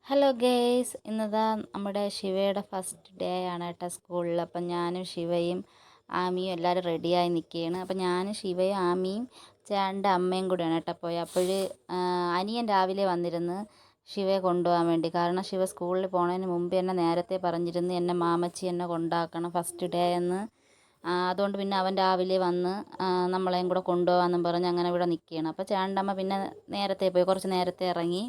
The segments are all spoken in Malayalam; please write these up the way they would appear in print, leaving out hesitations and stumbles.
ഹലോ ഗേയ്സ്, ഇന്നതാ നമ്മുടെ ശിവയുടെ ഫസ്റ്റ് ഡേ ആണ് കേട്ടോ സ്കൂളിൽ. അപ്പം ഞാനും ശിവയും ആമിയും എല്ലാവരും റെഡിയായി നിൽക്കുകയാണ്. അപ്പം ഞാനും ശിവയും ആമിയും ചേട്ടൻ്റെ അമ്മയും കൂടെയാണ് കേട്ടോ പോയത്. അപ്പോൾ അനിയൻ രാവിലെ വന്നിരുന്ന് ശിവയെ കൊണ്ടുപോകാൻ വേണ്ടി. കാരണം ശിവ സ്കൂളിൽ പോണതിന് മുമ്പ് എന്നെ നേരത്തെ പറഞ്ഞിരുന്നു എന്നെ മാമച്ചി എന്നെ കൊണ്ടാക്കണം ഫസ്റ്റ് ഡേ എന്ന്. അതുകൊണ്ട് പിന്നെ അവൻ രാവിലെ വന്ന് നമ്മളെയും കൂടെ കൊണ്ടുപോകാമെന്നും പറഞ്ഞ് അങ്ങനെ ഇവിടെ നിൽക്കുകയാണ്. അപ്പോൾ ചേട്ടൻ്റെ അമ്മ പിന്നെ നേരത്തെ പോയി, കുറച്ച് നേരത്തെ ഇറങ്ങി.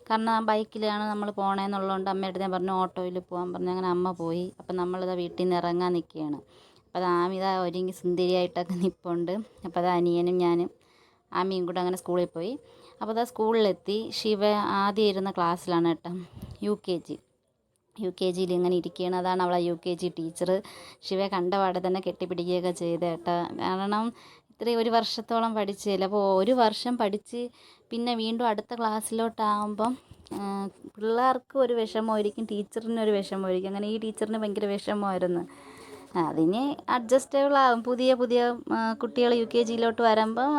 കാരണം ബൈക്കിലാണ് നമ്മൾ പോകണമെന്നുള്ളതുകൊണ്ട് അമ്മയുടെ ഞാൻ പറഞ്ഞു ഓട്ടോയിൽ പോകാൻ പറഞ്ഞു. അങ്ങനെ അമ്മ പോയി. അപ്പം നമ്മളിതാ വീട്ടിൽ നിന്ന് ഇറങ്ങാൻ നിൽക്കുകയാണ്. അപ്പോൾ അത് ആമിത ഒരുങ്ങി സുന്ദരിയായിട്ടൊക്കെ നിൽപ്പുണ്ട്. അപ്പോൾ അത് അനിയനും ഞാനും ആമിയും കൂടെ അങ്ങനെ സ്കൂളിൽ പോയി. അപ്പോൾ അതാ സ്കൂളിലെത്തി. ശിവ ആദ്യം ഇരുന്ന ക്ലാസ്സിലാണ് കേട്ടോ, യു കെ ജിയിൽ ഇങ്ങനെ ഇരിക്കുകയാണ്. അതാണ് അവളെ യു കെ ജി ടീച്ചർ. ശിവയെ കണ്ടപാടെ തന്നെ കെട്ടിപ്പിടിക്കുകയൊക്കെ ചെയ്ത് കേട്ടോ. കാരണം ഇത്രയും ഒരു വർഷത്തോളം പഠിച്ചില്ല. അപ്പോൾ ഒരു വർഷം പഠിച്ച് പിന്നെ വീണ്ടും അടുത്ത ക്ലാസ്സിലോട്ടാകുമ്പം പിള്ളേർക്ക് ഒരു വിഷമമായിരിക്കും, ടീച്ചറിനൊരു വിഷമമായിരിക്കും. അങ്ങനെ ഈ ടീച്ചറിന് ഭയങ്കര വിഷമമായിരുന്നു. അതിന് അഡ്ജസ്റ്റബിൾ ആകും. പുതിയ പുതിയ കുട്ടികൾ യു കെ ജിയിലോട്ട് വരുമ്പം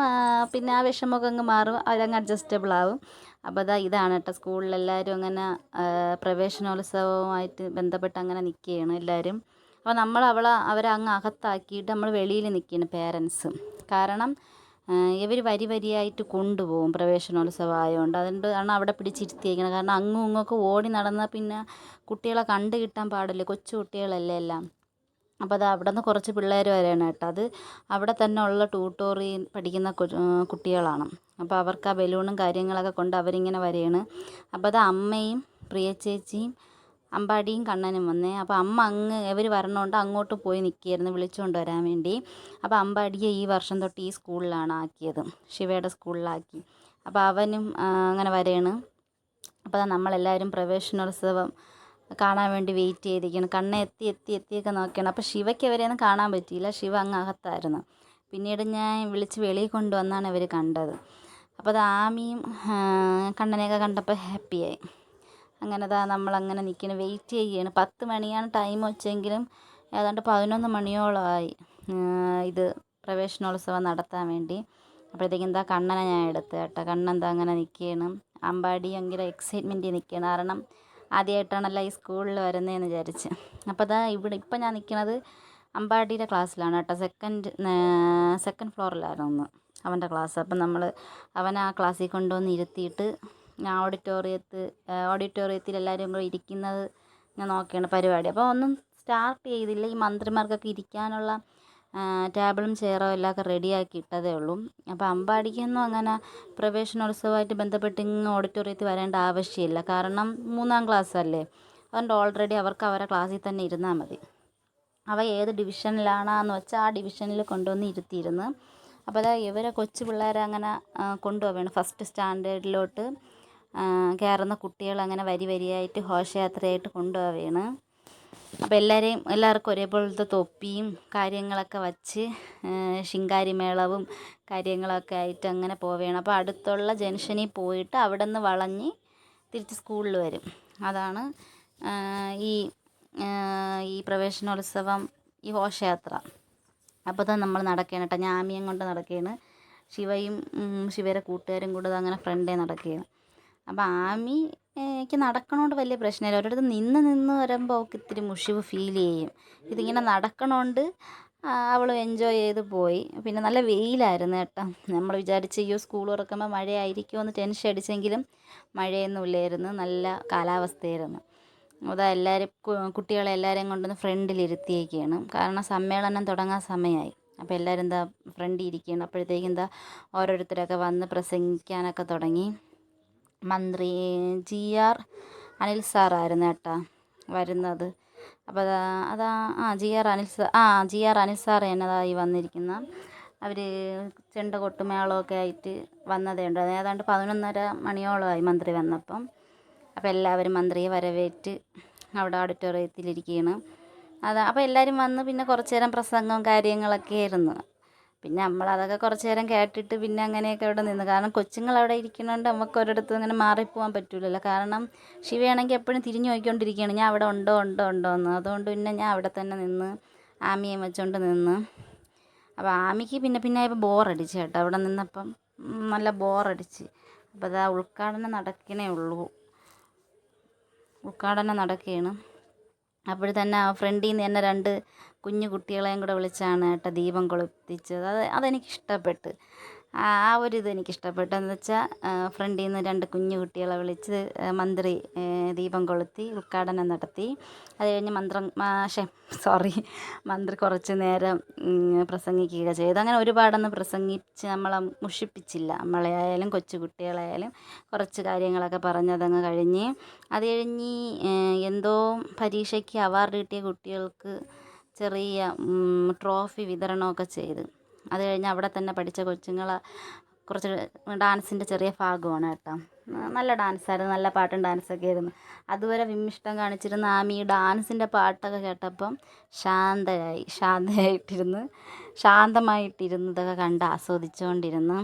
പിന്നെ ആ വിഷമമൊക്കെ അങ്ങ് മാറും, അവരങ്ങ് അഡ്ജസ്റ്റബിൾ ആവും. അപ്പോൾ ഇതാണ് കേട്ടോ സ്കൂളിലെല്ലാവരും അങ്ങനെ പ്രവേശനോത്സവവുമായിട്ട് ബന്ധപ്പെട്ട് അങ്ങനെ നിൽക്കുകയാണ് എല്ലാവരും. അപ്പോൾ അവരെ അങ്ങ് അകത്താക്കിയിട്ട് നമ്മൾ വെളിയിൽ നിൽക്കുകയാണ് പേരൻസ്. കാരണം ഇവർ വരി വരിയായിട്ട് കൊണ്ടുപോകും പ്രവേശനോത്സവം ആയതുകൊണ്ട്. അതുകൊണ്ടാണ് അവിടെ പിടിച്ചിരുത്തിയിരിക്കുന്നത്. കാരണം അങ്ങും ഇങ്ങൊക്കെ ഓടി നടന്നാൽ പിന്നെ കുട്ടികളെ കണ്ടു കിട്ടാൻ പാടില്ല, കൊച്ചു കുട്ടികളല്ലേ എല്ലാം. അപ്പോൾ അത് അവിടെ നിന്ന് കുറച്ച് പിള്ളേർ വരെയാണ് കേട്ടോ. അത് അവിടെ തന്നെ ഉള്ള ട്യൂട്ടോറിയൽ പഠിക്കുന്ന കുട്ടികളാണ്. അപ്പോൾ അവർക്ക് ആ ബലൂണും കാര്യങ്ങളൊക്കെ കൊണ്ട് അവരിങ്ങനെ വരികയാണ്. അപ്പോൾ അത് അമ്മയും പ്രിയ ചേച്ചിയും അമ്പാടിയും കണ്ണനും വന്നേ. അപ്പോൾ അമ്മ ഇവർ വരണോണ്ട് അങ്ങോട്ട് പോയി നിൽക്കുകയായിരുന്നു വിളിച്ചുകൊണ്ട് വരാൻ വേണ്ടി. അപ്പോൾ അമ്പാടിയെ ഈ വർഷം തൊട്ട് ഈ സ്കൂളിലാണ് ആക്കിയത്, ശിവയുടെ സ്കൂളിലാക്കി. അപ്പോൾ അവനും അങ്ങനെ വരെയാണ്. അപ്പോൾ നമ്മളെല്ലാവരും പ്രവേശനോത്സവം കാണാൻ വേണ്ടി വെയിറ്റ് ചെയ്തിരിക്കുകയാണ്. എത്തിയൊക്കെ നോക്കിയാണ്. അപ്പോൾ ശിവയ്ക്ക് അവരെയൊന്നും കാണാൻ പറ്റിയില്ല, ശിവ അങ്ങ് അകത്തായിരുന്നു. പിന്നീട് ഞാൻ വിളിച്ച് വെളിയിൽ കൊണ്ടുവന്നാണ് ഇവർ കണ്ടത്. അപ്പോൾ അത് ആമിയും കണ്ണനെയൊക്കെ കണ്ടപ്പോൾ ഹാപ്പിയായി. അങ്ങനെ നമ്മളങ്ങനെ നിൽക്കണം, വെയിറ്റ് ചെയ്യുകയാണ്. 10 മണിയാണ് ടൈം വെച്ചെങ്കിലും ഏതാണ്ട് 11 മണിയോളമായി ഇത് പ്രവേശനോത്സവം നടത്താൻ വേണ്ടി. അപ്പോഴത്തേക്കും കണ്ണനെ ഞാൻ എടുത്ത് കേട്ടോ. കണ്ണൻ അങ്ങനെ നിൽക്കുകയാണ്. അമ്പാടി ഭയങ്കര എക്സൈറ്റ്മെൻറ്റിൽ നിൽക്കുകയാണ്. കാരണം ആദ്യമായിട്ടാണല്ലോ ഈ സ്കൂളിൽ വരുന്നതെന്ന് വിചാരിച്ച്. അപ്പോൾ ഇപ്പം ഞാൻ നിൽക്കുന്നത് അമ്പാടിയുടെ ക്ലാസ്സിലാണ് കേട്ടോ. സെക്കൻഡ് ഫ്ലോറിലായിരുന്നു അവൻ്റെ ക്ലാസ്. അപ്പം അവനെ ആ ക്ലാസ്സിൽ കൊണ്ടുവന്ന് ഇരുത്തിയിട്ട് ഞാൻ ഓഡിറ്റോറിയത്തിൽ എല്ലാവരും കൂടെ ഇരിക്കുന്നത് ഞാൻ നോക്കിയാണ് പരിപാടി. അപ്പോൾ ഒന്നും സ്റ്റാർട്ട് ചെയ്തില്ല. ഈ മന്ത്രിമാർക്കൊക്കെ ഇരിക്കാനുള്ള ടേബിളും ചെയറും എല്ലാം ഒക്കെ റെഡിയാക്കി ഇട്ടതേ ഉള്ളൂ. അപ്പോൾ അമ്പാടിക്കൊന്നും അങ്ങനെ പ്രവേശനോത്സവമായിട്ട് ബന്ധപ്പെട്ട് ഇങ്ങ് ഓഡിറ്റോറിയത്തിൽ വരേണ്ട ആവശ്യമില്ല. കാരണം 3ാം ക്ലാസ് അല്ലേ, അതുകൊണ്ട് ഓൾറെഡി അവർക്ക് അവരുടെ ക്ലാസ്സിൽ തന്നെ ഇരുന്നാൽ മതി. ഏത് ഡിവിഷനിലാണെന്ന് വെച്ചാൽ ആ ഡിവിഷനിൽ കൊണ്ടുവന്ന് ഇരുത്തിയിരുന്നു. അപ്പോൾ ഇവരെ കൊച്ചു പിള്ളേരെ അങ്ങനെ കൊണ്ടുപോവുകയാണ്. ഫസ്റ്റ് സ്റ്റാൻഡേർഡിലോട്ട് കയറുന്ന കുട്ടികളങ്ങനെ വരി വരിയായിട്ട് ഘോഷയാത്രയായിട്ട് കൊണ്ടുപോവുകയാണ്. അപ്പോൾ എല്ലാവർക്കും ഒരേപോലത്തെ തൊപ്പിയും കാര്യങ്ങളൊക്കെ വച്ച് ശിങ്കാരിമേളവും കാര്യങ്ങളൊക്കെ ആയിട്ട് അങ്ങനെ പോവുകയാണ്. അപ്പോൾ അടുത്തുള്ള ജംഗ്ഷനിൽ പോയിട്ട് അവിടെ നിന്ന് വളഞ്ഞ് തിരിച്ച് സ്കൂളിൽ വരും. അതാണ് ഈ പ്രവേശനോത്സവം, ഈ ഘോഷയാത്ര. അപ്പോൾ നമ്മൾ നടക്കുകയാണ് കേട്ടോ. ഞാൻ ആമിയും കൊണ്ട് നടക്കുകയാണ്. ശിവയും ശിവയുടെ കൂട്ടുകാരും കൂടെ അങ്ങനെ ഫ്രണ്ടേ നടക്കുകയാണ്. അപ്പോൾ ആമിക്ക് നടക്കണോണ്ട് വലിയ പ്രശ്നമില്ല. ഒരിടത്ത് നിന്ന് വരുമ്പോൾ അവൾക്ക് ഇത്തിരി മുഷിവ് ഫീൽ ചെയ്യും. ഇതിങ്ങനെ നടക്കണോണ്ട് അവൾ എൻജോയ് ചെയ്ത് പോയി. പിന്നെ നല്ല വെയിലായിരുന്നു കേട്ടോ. നമ്മൾ വിചാരിച്ച് സ്കൂൾ തുറക്കുമ്പോൾ മഴയായിരിക്കുമോ എന്ന് ടെൻഷൻ അടിച്ചെങ്കിലും മഴയൊന്നും ഇല്ലായിരുന്നു, നല്ല കാലാവസ്ഥയായിരുന്നു. കുട്ടികളെ എല്ലാവരെയും കൊണ്ടുവന്ന് ഫ്രണ്ടിലിരുത്തിയേക്കാണ്. കാരണം സമ്മേളനം തുടങ്ങാൻ സമയമായി. അപ്പോൾ എല്ലാവരും ഫ്രണ്ടിൽ ഇരിക്കുകയാണ്. അപ്പോഴത്തേക്കും ഓരോരുത്തരൊക്കെ വന്ന് പ്രസംഗിക്കാനൊക്കെ തുടങ്ങി. മന്ത്രി GR അനിൽ സാറായിരുന്നു കേട്ടോ വരുന്നത്. അപ്പോൾ GR അനിൽ സാർ എന്നതായി വന്നിരിക്കുന്ന. അവർ ചെണ്ട കൊട്ടുമേളമൊക്കെ ആയിട്ട് വന്നതേ ഉണ്ട്. ഏതാണ്ട് 11:30 മണിയോളമായി മന്ത്രി വന്നപ്പം. അപ്പോൾ എല്ലാവരും മന്ത്രിയെ വരവേറ്റ് അവിടെ ഓഡിറ്റോറിയത്തിലിരിക്കുകയാണ്. അപ്പോൾ എല്ലാവരും വന്ന് പിന്നെ കുറച്ച് നേരം പ്രസംഗവും കാര്യങ്ങളൊക്കെ ആയിരുന്നു. പിന്നെ നമ്മളതൊക്കെ കുറച്ച് നേരം കേട്ടിട്ട് പിന്നെ അങ്ങനെയൊക്കെ അവിടെ നിന്ന്. കാരണം കൊച്ചുങ്ങളവിടെ ഇരിക്കുന്നതുകൊണ്ട് നമുക്ക് ഒരിടത്തും അങ്ങനെ മാറിപ്പോകാൻ പറ്റില്ലല്ലോ. കാരണം ശിവയാണെങ്കിൽ എപ്പോഴും തിരിഞ്ഞു നോക്കിക്കൊണ്ടിരിക്കുകയാണ്, ഞാൻ അവിടെ ഉണ്ടോ എന്ന്. അതുകൊണ്ട് പിന്നെ ഞാൻ അവിടെ തന്നെ നിന്ന് ആമിയെ വെച്ചുകൊണ്ട് നിന്ന്. അപ്പോൾ ആമിക്ക് പിന്നെ ബോറടിച്ച് കേട്ടോ. അവിടെ നിന്നപ്പം നല്ല ബോറടിച്ച്. അപ്പോൾ ഉദ്ഘാടനം നടക്കണേ ഉള്ളൂ. ഉദ്ഘാടനം നടക്കുകയാണ്. അപ്പോൾ തന്നെ ആ ഫ്രണ്ടിൽ നിന്ന് തന്നെ 2 കുഞ്ഞു കുട്ടികളെയും കൂടെ വിളിച്ചാണ് ഏട്ടാ ദീപം കൊളുത്തിച്ചത്. അതെനിക്കിഷ്ടപ്പെട്ട്. ആ ഒരു ഇത് എനിക്കിഷ്ടപ്പെട്ടു. എന്ന് വെച്ചാൽ ഫ്രണ്ടിൽ നിന്ന് 2 കുഞ്ഞു കുട്ടികളെ വിളിച്ച് മന്ത്രി ദീപം കൊളുത്തി ഉദ്ഘാടനം നടത്തി. അത് കഴിഞ്ഞ് മന്ത്രി കുറച്ച് നേരം പ്രസംഗിക്കുക ചെയ്തു. അങ്ങനെ ഒരുപാടൊന്നും പ്രസംഗിച്ച് നമ്മളെ മുഷിപ്പിച്ചില്ല. നമ്മളെ ആയാലും കൊച്ചു കുട്ടികളായാലും കുറച്ച് കാര്യങ്ങളൊക്കെ പറഞ്ഞതങ്ങ് കഴിഞ്ഞ്. അത് കഴിഞ്ഞ് എന്തോ പരീക്ഷയ്ക്ക് അവാർഡ് കിട്ടിയ കുട്ടികൾക്ക് ചെറിയ ട്രോഫി വിതരണമൊക്കെ ചെയ്ത്. അത് കഴിഞ്ഞ് അവിടെ തന്നെ പഠിച്ച കൊച്ചുങ്ങളെ കുറച്ച് ഡാൻസിൻ്റെ ചെറിയ ഭാഗമാണ് കേട്ടോ. നല്ല ഡാൻസായിരുന്നു, നല്ല പാട്ടും ഡാൻസൊക്കെ ആയിരുന്നു. അതുവരെ വിമ്മിഷ്ടം കാണിച്ചിരുന്ന ആമി ഡാൻസിൻ്റെ പാട്ടൊക്കെ കേട്ടപ്പം ശാന്തമായിട്ടിരുന്ന് ഇതൊക്കെ കണ്ട് ആസ്വദിച്ചുകൊണ്ടിരുന്നു.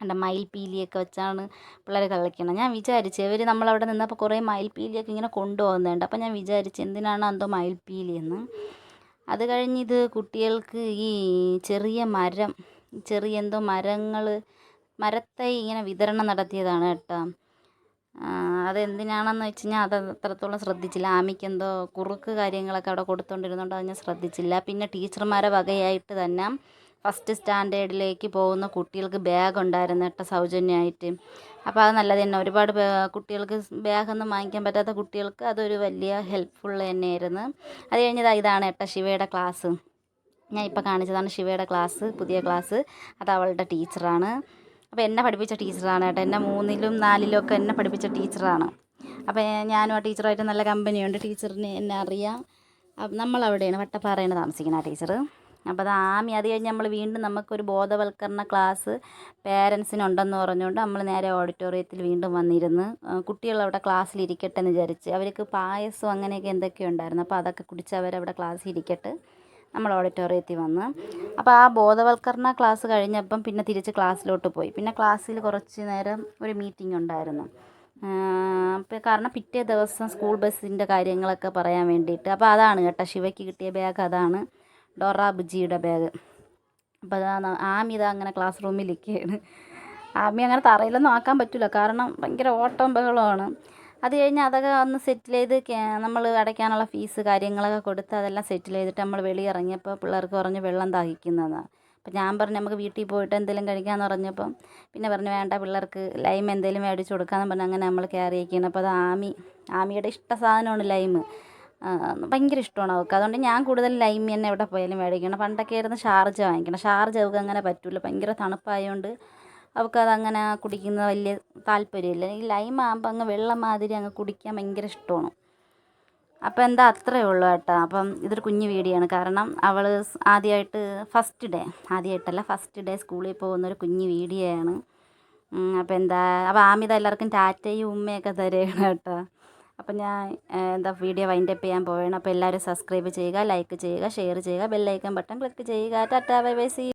എൻ്റെ മയിൽപ്പീലിയൊക്കെ വെച്ചാണ് പിള്ളേർ കളിക്കണം. ഞാൻ വിചാരിച്ചു ഇവർ നമ്മളവിടെ നിന്നപ്പോൾ കുറേ മയിൽപ്പീലിയൊക്കെ ഇങ്ങനെ കൊണ്ടുപോകുന്നുണ്ട്. അപ്പം ഞാൻ വിചാരിച്ചു എന്തിനാണ് എന്തോ മയിൽപ്പീലിയെന്ന്. അത് കഴിഞ്ഞ് ഇത് കുട്ടികൾക്ക് ഈ ചെറിയ എന്തോ മരത്തൈ ഇങ്ങനെ വിതരണം നടത്തിയതാണ് കേട്ടോ. അതെന്തിനാണെന്ന് വെച്ച് കഴിഞ്ഞാൽ അത് അത്രത്തോളം ശ്രദ്ധിച്ചില്ല. ആമിക്കെന്തോ കുറുക്ക് കാര്യങ്ങളൊക്കെ അവിടെ കൊടുത്തുകൊണ്ടിരുന്നതുകൊണ്ട് അത് ഞാൻ ശ്രദ്ധിച്ചില്ല. പിന്നെ ടീച്ചർമാരെ വകയായിട്ട് തന്നെ ഫസ്റ്റ് സ്റ്റാൻഡേർഡിലേക്ക് പോകുന്ന കുട്ടികൾക്ക് ബാഗ് ഉണ്ടായിരുന്നു കേട്ടോ, സൗജന്യമായിട്ട്. അപ്പോൾ അത് നല്ലത് തന്നെ. ഒരുപാട് കുട്ടികൾക്ക് ബാഗൊന്നും വാങ്ങിക്കാൻ പറ്റാത്ത കുട്ടികൾക്ക് അതൊരു വലിയ ഹെൽപ്ഫുൾ തന്നെയായിരുന്നു. അത് കഴിഞ്ഞത് ഇതാണ് കേട്ടോ ശിവയുടെ ക്ലാസ്. ഞാൻ ഇപ്പോൾ കാണിച്ചതാണ് ശിവയുടെ ക്ലാസ്, പുതിയ ക്ലാസ്. അത് അവളുടെ ടീച്ചറാണ്. അപ്പോൾ എന്നെ പഠിപ്പിച്ച ടീച്ചറാണ് കേട്ടോ. എന്നെ 3ലും 4ലും ഒക്കെ എന്നെ പഠിപ്പിച്ച ടീച്ചറാണ്. അപ്പോൾ ഞാനും ആ ടീച്ചറുമായിട്ട് നല്ല കമ്പനിയുണ്ട്. ടീച്ചറിന് എന്നെ അറിയാം. നമ്മളവിടെയാണ് വട്ടപ്പാറയാണ് താമസിക്കുന്നത് ആ ടീച്ചർ. അപ്പോൾ അത് ആമി അത് കഴിഞ്ഞ് നമ്മൾ വീണ്ടും നമുക്കൊരു ബോധവൽക്കരണ ക്ലാസ് പേരൻസിനുണ്ടെന്ന് പറഞ്ഞുകൊണ്ട് നമ്മൾ നേരെ ഓഡിറ്റോറിയത്തിൽ വീണ്ടും വന്നിരുന്ന് കുട്ടികളവിടെ ക്ലാസ്സിലിരിക്കട്ടെ എന്ന് വിചാരിച്ച്. അവർക്ക് പായസം അങ്ങനെയൊക്കെ എന്തൊക്കെയോ ഉണ്ടായിരുന്നു. അപ്പോൾ അതൊക്കെ കുടിച്ച് അവരവിടെ ക്ലാസ്സിൽ ഇരിക്കട്ടെ നമ്മൾ ഓഡിറ്റോറിയത്തിൽ വന്ന്. അപ്പോൾ ആ ബോധവൽക്കരണ ക്ലാസ് കഴിഞ്ഞപ്പം പിന്നെ തിരിച്ച് ക്ലാസ്സിലോട്ട് പോയി. പിന്നെ ക്ലാസ്സിൽ കുറച്ച് നേരം ഒരു മീറ്റിംഗ് ഉണ്ടായിരുന്നു. കാരണം പിറ്റേ ദിവസം സ്കൂൾ ബസ്സിൻ്റെ കാര്യങ്ങളൊക്കെ പറയാൻ വേണ്ടിയിട്ട്. അപ്പോൾ അതാണ് കേട്ടോ ശിവയ്ക്ക് കിട്ടിയ ബാഗ്, അതാണ് ഡോറ ബുജിയുടെ ബാഗ്. അപ്പോൾ അതാണ് ആമി അങ്ങനെ ക്ലാസ് റൂമിലിരിക്കുകയാണ്. ആമി അങ്ങനെ തറയിലൊന്നും ആക്കാൻ പറ്റില്ല, കാരണം ഭയങ്കര ഓട്ടം ബഹളമാണ്. അത് കഴിഞ്ഞ് അതൊക്കെ ഒന്ന് സെറ്റിൽ ചെയ്ത് നമ്മൾ അടയ്ക്കാനുള്ള ഫീസ് കാര്യങ്ങളൊക്കെ കൊടുത്ത് അതെല്ലാം സെറ്റിൽ ചെയ്തിട്ട് നമ്മൾ വെളിയിറങ്ങിയപ്പോൾ പിള്ളേർക്ക് പറഞ്ഞ് വെള്ളം ദാഹിക്കുന്നതാണ്. അപ്പോൾ ഞാൻ പറഞ്ഞു നമുക്ക് വീട്ടിൽ പോയിട്ട് എന്തെങ്കിലും കഴിക്കാമെന്ന് പറഞ്ഞപ്പം പിന്നെ പറഞ്ഞു വേണ്ട, പിള്ളേർക്ക് ലൈം എന്തെങ്കിലും മേടിച്ച് കൊടുക്കാമെന്ന് പറഞ്ഞ് അങ്ങനെ നമ്മൾ കയറി ഇരിക്കുകയാണ്. അപ്പോൾ അത് ആമിയുടെ ഇഷ്ട സാധനമാണ് ലൈം. ഭയങ്കര ഇഷ്ടമാണ് അവൾക്ക്. അതുകൊണ്ട് ഞാൻ കൂടുതൽ ലൈം തന്നെ എവിടെ പോയാലും മേടിക്കണം. പണ്ടൊക്കെ ആയിരുന്നു ഷാർജ വാങ്ങിക്കണം. ഷാർജ അവൾക്ക് അങ്ങനെ പറ്റില്ല, ഭയങ്കര തണുപ്പായതുകൊണ്ട് അവൾക്കതങ്ങനെ കുടിക്കുന്നത് വലിയ താല്പര്യമില്ല. ഈ ലൈം ആകുമ്പോൾ അങ്ങ് വെള്ളം മാതിരി അങ്ങ് കുടിക്കാൻ ഭയങ്കര ഇഷ്ടമാണ്. അപ്പോൾ അത്രയേ ഉള്ളൂ കേട്ടോ. അപ്പം ഇതൊരു കുഞ്ഞു വീഡിയോ ആണ്, കാരണം അവൾ ഫസ്റ്റ് ഡേ സ്കൂളിൽ പോകുന്നൊരു കുഞ്ഞു വീഡിയോ ആണ്. അപ്പോൾ ആമിത എല്ലാവർക്കും ടാറ്റയും ഉമ്മയൊക്കെ തരുകയാണ് കേട്ടോ. അപ്പം ഞാൻ വീഡിയോ വൈൻഡപ്പ് ചെയ്യാൻ പോവുകയാണ്. അപ്പോൾ എല്ലാവരും സബ്സ്ക്രൈബ് ചെയ്യുക, ലൈക്ക് ചെയ്യുക, ഷെയർ ചെയ്യുക, ബെല്ലൈക്കൺ ബട്ടൺ ക്ലിക്ക് ചെയ്യുക. Tata, bye bye, see U.